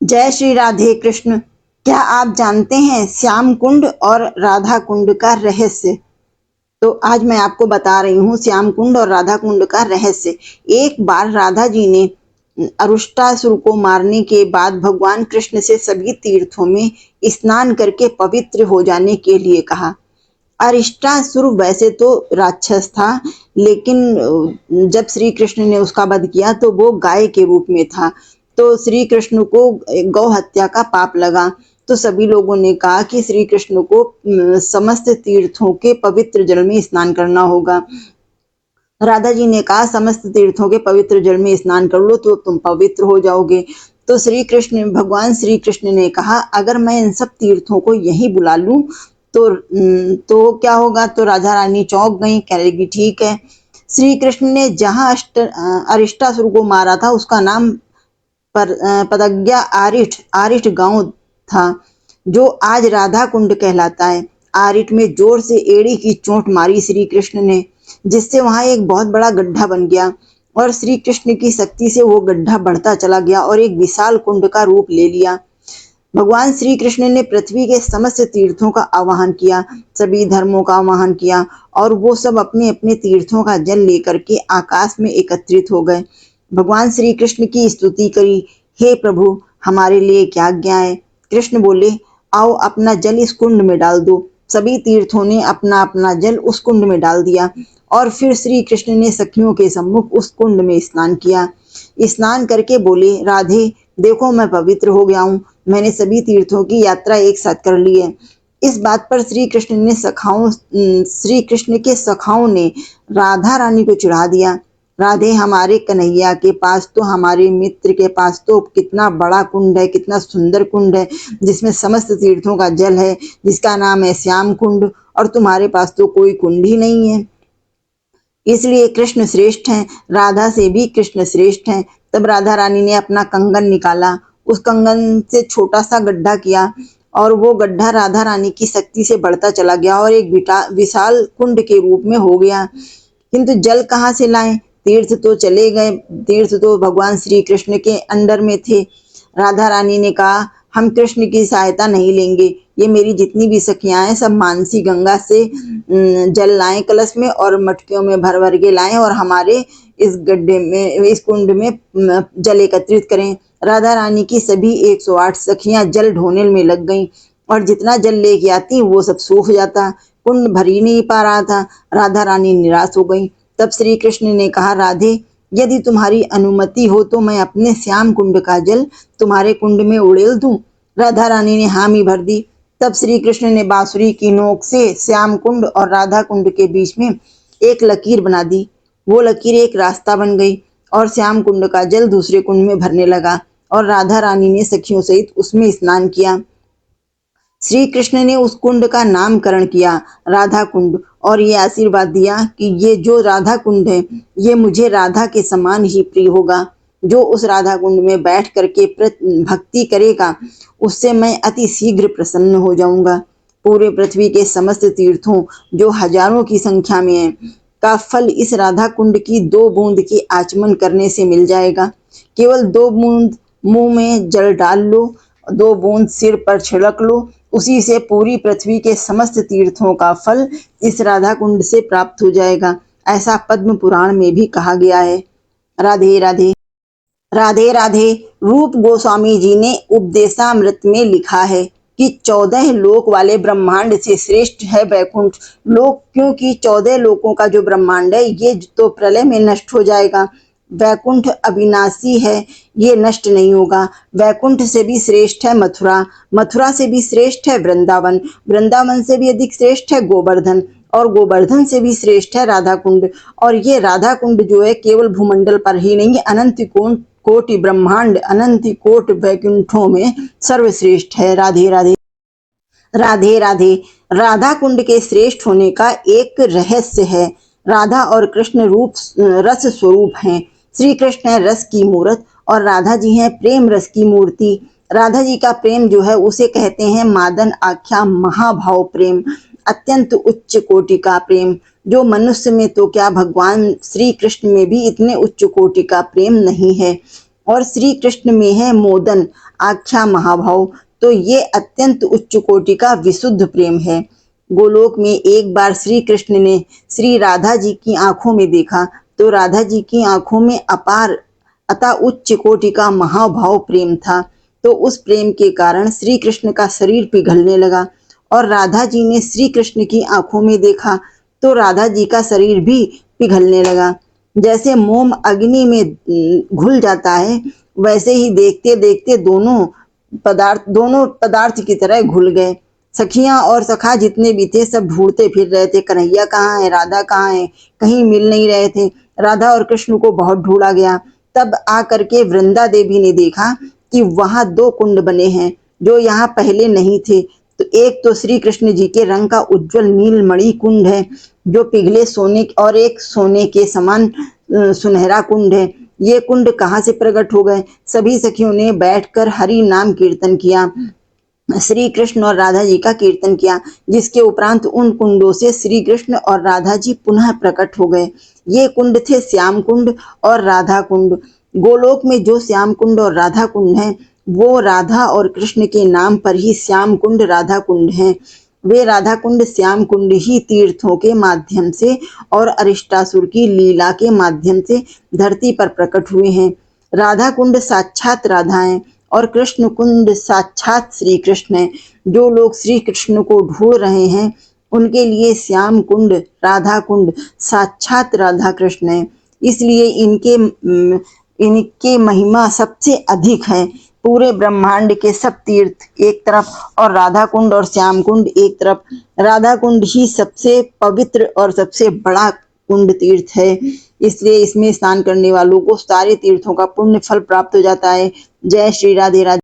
जय श्री राधे कृष्ण। क्या आप जानते हैं श्याम कुंड और राधा कुंड का रहस्य? तो आज मैं आपको बता रही हूँ श्याम कुंड और राधा कुंड का रहस्य। एक बार राधा जी ने अरुष्टासुर को मारने के बाद भगवान कृष्ण से सभी तीर्थों में स्नान करके पवित्र हो जाने के लिए कहा। अरिष्टासुर वैसे तो राक्षस था, लेकिन जब श्री कृष्ण ने उसका वध किया तो वो गाय के रूप में था। तो श्री कृष्ण को गौ हत्या का पाप लगा। तो सभी लोगों ने कहा कि श्री कृष्ण को समस्त तीर्थों के पवित्र जल में स्नान करना होगा। राधा जी ने कहा, समस्त तीर्थों के पवित्र जल में स्नान कर लो तो तुम पवित्र हो जाओगे। तो भगवान श्री कृष्ण ने कहा, अगर मैं इन सब तीर्थों को यहीं बुला लूं तो क्या होगा? तो राधा रानी चौंक गई, कह लगी ठीक है। श्री कृष्ण ने जहाँ अरिष्टासुर को मारा था उसका नाम पदज्ञा आरिठ गांव था, जो आज राधा कुंड कहलाता है। आरिठ में जोर से एड़ी की चोट मारी श्री कृष्ण ने, जिससे वहां एक बहुत बड़ा गड्ढा बन गया और श्री कृष्ण की शक्ति से वो गड्ढा बढ़ता चला गया और एक विशाल कुंड का रूप ले लिया। भगवान श्री कृष्ण ने पृथ्वी के समस्त तीर्थों का आवाहन किया, सभी धर्मों का आवाहन किया और वो सब अपने अपने तीर्थों का जल लेकर के आकाश में एकत्रित हो गए। भगवान श्री कृष्ण की स्तुति करी, हे प्रभु हमारे लिए क्या आज्ञा है? कृष्ण बोले, आओ अपना जल इस कुंड में डाल दो। सभी तीर्थों ने अपना अपना जल उस कुंड में डाल दिया और फिर श्री कृष्ण ने सखियों के सम्मुख उस कुंड में स्नान किया। स्नान करके बोले, राधे देखो मैं पवित्र हो गया हूँ, मैंने सभी तीर्थों की यात्रा एक साथ कर ली है। इस बात पर श्री कृष्ण के सखाओं ने राधा रानी को चिढ़ा दिया। राधे हमारे कन्हैया के पास तो, हमारे मित्र के पास तो कितना बड़ा कुंड है, कितना सुंदर कुंड है जिसमें समस्त तीर्थों का जल है, जिसका नाम है श्याम कुंड, और तुम्हारे पास तो कोई कुंड ही नहीं है। इसलिए कृष्ण श्रेष्ठ हैं, राधा से भी कृष्ण श्रेष्ठ हैं। तब राधा रानी ने अपना कंगन निकाला, उस कंगन से छोटा सा गड्ढा किया और वो गड्ढा राधा रानी की शक्ति से बढ़ता चला गया और एक विशाल कुंड के रूप में हो गया। किंतु जल कहाँ से लाएं? तीर्थ तो चले गए, तीर्थ तो भगवान श्री कृष्ण के अंडर में थे। राधा रानी ने कहा, हम कृष्ण की सहायता नहीं लेंगे, ये मेरी जितनी भी सखियां हैं सब मानसी गंगा से जल लाएं कलश में और मटकियों में भर भर के लाएं और हमारे इस गड्ढे में, इस कुंड में जल एकत्रित करें। राधा रानी की सभी 108 सखियां जल ढोने में लग गईं और जितना जल लेके आती वो सब सूख जाता, कुंड भर ही नहीं पा रहा था। राधा रानी निराश हो गई। तब श्री कृष्ण ने कहा, राधे यदि तुम्हारी अनुमति हो तो मैं अपने श्याम कुंड का जल तुम्हारे कुंड में उड़ेल दूं। राधा रानी ने हामी भर दी। तब श्री कृष्ण ने बांसुरी की नोक से श्याम कुंड और राधा कुंड के बीच में एक लकीर बना दी। वो लकीर एक रास्ता बन गई और श्याम कुंड का जल दूसरे कुंड में भरने लगा और राधा रानी ने सखियों सहित उसमें स्नान किया। श्री कृष्ण ने उस कुंड का नामकरण किया राधा कुंड और ये आशीर्वाद दिया कि ये जो राधा कुंड है ये मुझे राधा के समान ही प्रिय होगा। जो उस राधा कुंड में बैठ करके भक्ति करेगा उससे मैं अति शीघ्र प्रसन्न हो जाऊंगा। पूरे पृथ्वी के समस्त तीर्थों, जो हजारों की संख्या में है, का फल इस राधा कुंड की 2 बूंद के आचमन करने से मिल जाएगा। केवल 2 बूंद मुंह में जल डाल लो, 2 बूंद सिर पर छिड़क लो, उसी से पूरी पृथ्वी के समस्त तीर्थों का फल इस राधा कुंड से प्राप्त हो जाएगा। ऐसा पद्म पुराण में भी कहा गया है। राधे राधे। राधे राधे। रूप गोस्वामी जी ने उपदेशामृत में लिखा है कि 14 लोक वाले ब्रह्मांड से श्रेष्ठ है वैकुंठ लोक, क्योंकि 14 लोकों का जो ब्रह्मांड है ये तो प्रलय में नष्ट हो जाएगा। वैकुंठ अविनाशी है, ये नष्ट नहीं होगा। वैकुंठ से भी श्रेष्ठ है मथुरा, मथुरा से भी श्रेष्ठ है वृंदावन, वृंदावन से भी अधिक श्रेष्ठ है गोवर्धन और गोवर्धन से भी श्रेष्ठ है राधा कुंड। और ये राधा कुंड जो है केवल भूमंडल पर ही नहीं, अनंत कोटि ब्रह्मांड, अनंत कोट वैकुंठों में सर्वश्रेष्ठ है। राधे राधे। राधे राधे। राधा कुंड के श्रेष्ठ होने का एक रहस्य है। राधा और कृष्ण रूप रस स्वरूप हैं। श्री कृष्ण है रस की मूर्त और राधा जी हैं प्रेम रस की मूर्ति। राधा जी का प्रेम जो है उसे कहते हैं मादन आख्या महाभाव प्रेम, अत्यंत उच्च कोटि का प्रेम, जो मनुष्य में तो क्या भगवान श्री कृष्ण में भी इतने उच्च कोटि का प्रेम नहीं है। और श्री कृष्ण में है मोदन आख्या महाभाव। तो ये अत्यंत उच्च कोटि का विशुद्ध प्रेम है। गोलोक में एक बार श्री कृष्ण ने श्री राधा जी की आंखों में देखा तो राधा जी की आंखों में अपार अतः उच्च कोटि का महाभाव प्रेम था। तो उस प्रेम के कारण श्री कृष्ण का शरीर पिघलने लगा और राधा जी ने श्री कृष्ण की आंखों में देखा तो राधा जी का शरीर भी पिघलने लगा। जैसे मोम अग्नि में घुल जाता है, वैसे ही देखते देखते दोनों पदार्थ की तरह घुल गए। सखियां और सखा जितने भी थे सब ढूंढते फिर रहे थे, कन्हैया कहाँ है, राधा कहाँ है, कहीं मिल नहीं रहे थे। राधा और कृष्ण को बहुत ढूंढा गया। तब आकर के वृंदा देवी ने देखा कि वहां दो कुंड बने हैं जो यहाँ पहले नहीं थे। तो एक तो श्री कृष्ण जी के रंग का उज्जवल नीलमणि कुंड है जो पिघले सोने, और एक सोने के समान सुनहरा कुंड है। ये कुंड कहाँ से प्रकट हो गए? सभी सखियों ने बैठकर हरि नाम कीर्तन किया, श्री कृष्ण और राधा जी का कीर्तन किया, जिसके उपरांत उन कुंडों से श्री कृष्ण और राधा जी पुनः प्रकट हो गए। ये कुंड थे श्याम कुंड और राधा कुंड। गोलोक में जो श्याम कुंड और राधा कुंड है वो राधा और कृष्ण के नाम पर ही श्याम कुंड राधा कुंड है। वे राधा कुंड श्याम कुंड ही तीर्थों के माध्यम से और अरिष्टासुर की लीला के माध्यम से धरती पर प्रकट हुए हैं। राधा कुंड साक्षात राधा है और कृष्ण कुंड साक्षात श्री कृष्ण है। जो लोग श्री कृष्ण को ढूंढ रहे हैं उनके लिए श्याम कुंड राधा कुंड साक्षात राधा कृष्ण है। इसलिए इनके महिमा सबसे अधिक है। पूरे ब्रह्मांड के सब तीर्थ एक तरफ और राधा कुंड और श्याम कुंड एक तरफ। राधा कुंड ही सबसे पवित्र और सबसे बड़ा कुंड तीर्थ है, इसलिए इसमें स्नान करने वालों को सारे तीर्थों का पुण्य फल प्राप्त हो जाता है। जय श्री राधे राधे।